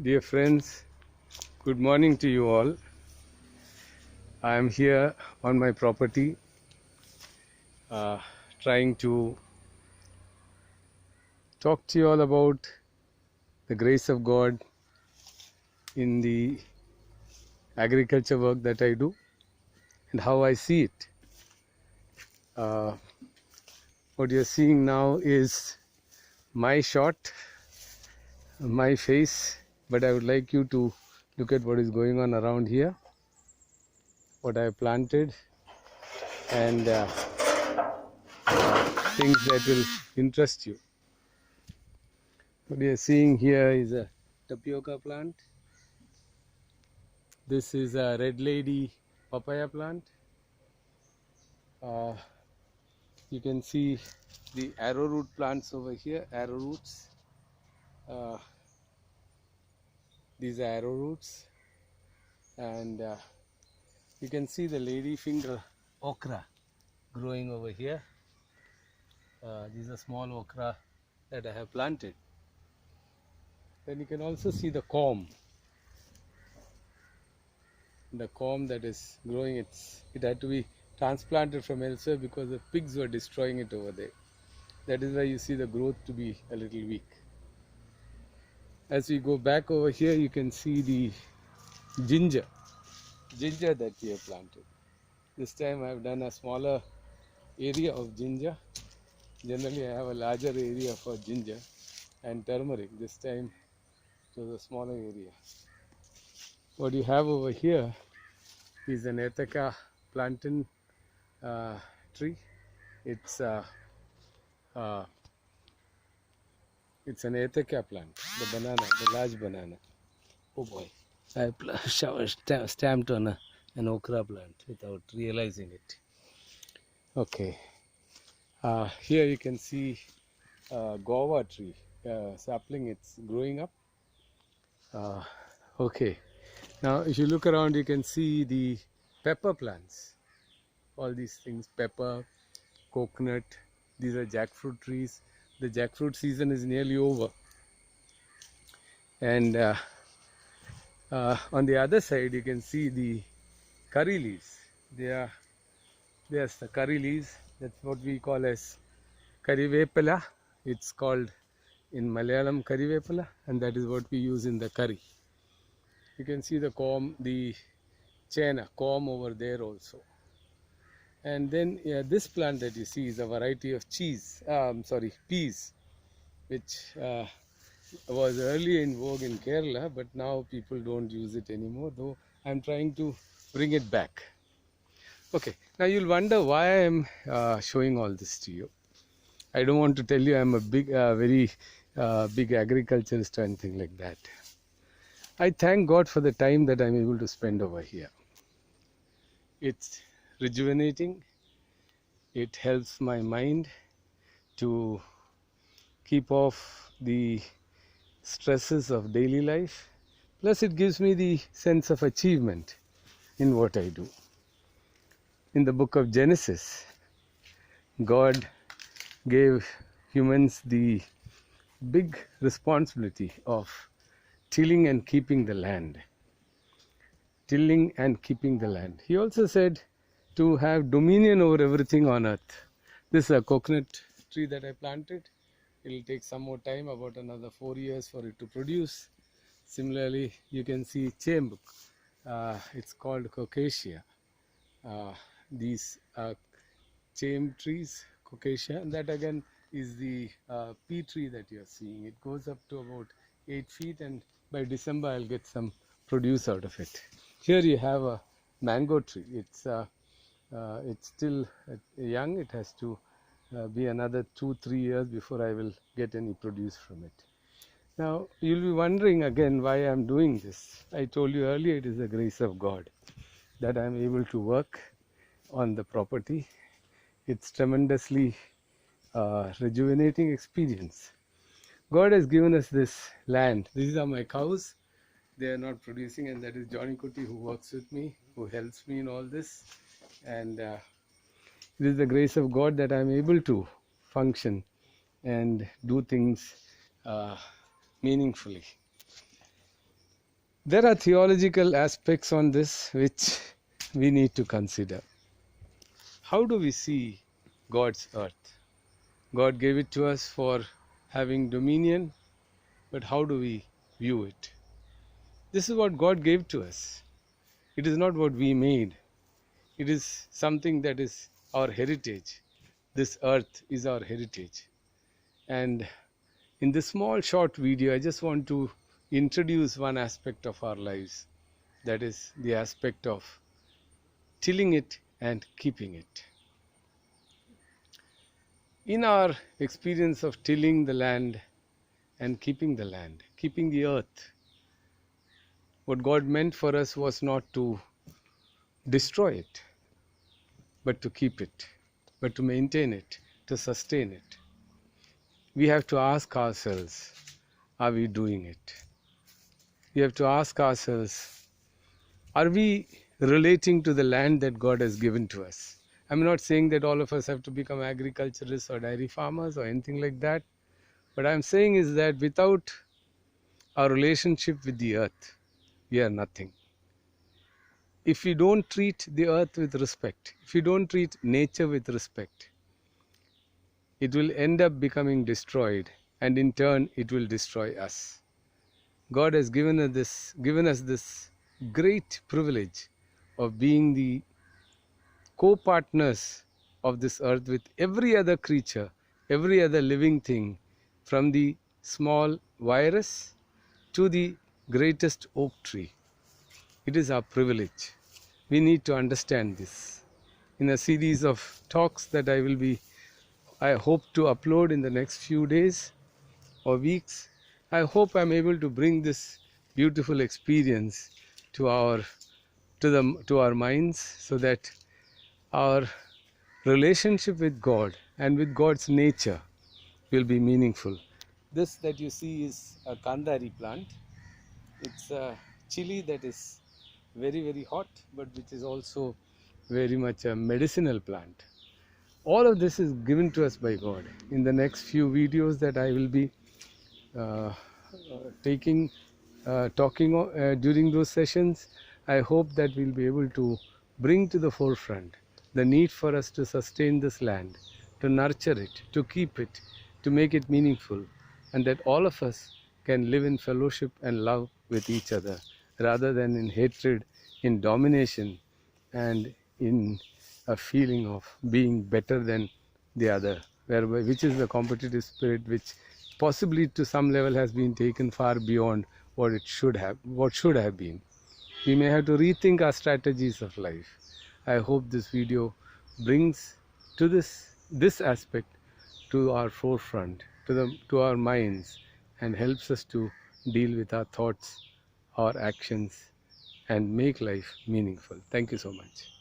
Dear friends, good morning to you all. I am here on my property uh, trying to talk to you all about the grace of God in the agriculture work that I do and how I see it. Uh, what you're seeing now is my shot, my face, but I would like you to look at what is going on around here, what I have planted, and things that will interest you. What you are seeing here is a tapioca plant. This is a red lady papaya plant. Uh, you can see the arrowroot plants over here, arrowroots. Uh, these are arrowroots, and you can see the lady finger okra growing over here. These are small okra that I have planted. Then you can also see the corm that is growing. It had to be transplanted from elsewhere because the pigs were destroying it over there. That is why you see the growth to be a little weak. As we go back over here, you can see the ginger that we have planted. This time I have done a smaller area of ginger. Generally I have a larger area for ginger and turmeric. This time it was a smaller area. What you have over here is an Ethica plantain tree. It's an Ethica plant, the banana, the large banana. Oh boy, I stamped on an okra plant without realizing it. Okay, here you can see a guava tree, sapling, it's growing up. Okay, now if you look around, you can see the pepper plants. All these things, pepper, coconut, these are jackfruit trees. The jackfruit season is nearly over. And on the other side, you can see the curry leaves. There's the curry leaves. That's what we call as karivepala. It's called in Malayalam karivepala, and that is what we use in the curry. You can see the corm, the chena, corm over there also. And then this plant that you see is a variety of peas, which was early in vogue in Kerala, but now people don't use it anymore, though I'm trying to bring it back. Okay, now you'll wonder why I'm showing all this to you. I don't want to tell you I'm a very big agriculturist or anything like that. I thank God for the time that I'm able to spend over here. It's rejuvenating. It helps my mind to keep off the stresses of daily life. Plus it gives me the sense of achievement in what I do. In the book of Genesis, God gave humans the big responsibility of tilling and keeping the land. Tilling and keeping the land. He also said to have dominion over everything on earth. This is a coconut tree that I planted. It will take some more time, about another 4 years for it to produce. Similarly, you can see chembuk. It's called Cocacea. These are chame trees, Cocacea, and that again is the pea tree that you are seeing. It goes up to about 8 feet, and by December I'll get some produce out of it. Here you have a mango tree. It's still young. It has to be another 2-3 years before I will get any produce from it. Now you'll be wondering again why I'm doing this. I told you earlier, it is the grace of God that I'm able to work on the property. It's tremendously rejuvenating experience. God has given us this land. These are my cows. They are not producing, and that is Johnny Kuti, who works with me, who helps me in all this. And it is the grace of God that I am able to function and do things meaningfully. There are theological aspects on this which we need to consider. How do we see God's earth? God gave it to us for having dominion, but how do we view it? This is what God gave to us. It is not what we made. It is something that is our heritage. This earth is our heritage. And in this small short video, I just want to introduce one aspect of our lives. That is the aspect of tilling it and keeping it. In our experience of tilling the land and keeping the land, keeping the earth, what God meant for us was not to destroy it, but to keep it, but to maintain it, to sustain it. We have to ask ourselves, are we doing it? We have to ask ourselves, are we relating to the land that God has given to us? I'm not saying that all of us have to become agriculturists or dairy farmers or anything like that. What I'm saying is that without our relationship with the earth, we are nothing. If we don't treat the earth with respect, if we don't treat nature with respect, it will end up becoming destroyed, and in turn it will destroy us. God has given us this great privilege of being the co-partners of this earth with every other creature, every other living thing, from the small virus to the greatest oak tree. It is our privilege. We need to understand this. In a series of talks that I hope to upload in the next few days or weeks, I hope I'm able to bring this beautiful experience to our minds, so that our relationship with God and with God's nature will be meaningful. This that you see is a kandari plant. It's a chili that is very, very hot, but which is also very much a medicinal plant. All of this is given to us by God. In the next few videos that I will be uh, talking during those sessions, I hope that we'll be able to bring to the forefront the need for us to sustain this land, to nurture it, to keep it, to make it meaningful, and that all of us can live in fellowship and love with each other, rather than in hatred, in domination, and in a feeling of being better than the other, which is the competitive spirit, which possibly to some level has been taken far beyond what should have been. We may have to rethink our strategies of life. I hope this video brings to this aspect to our forefront, to our minds, and helps us to deal with our thoughts, our actions, and make life meaningful. Thank you so much.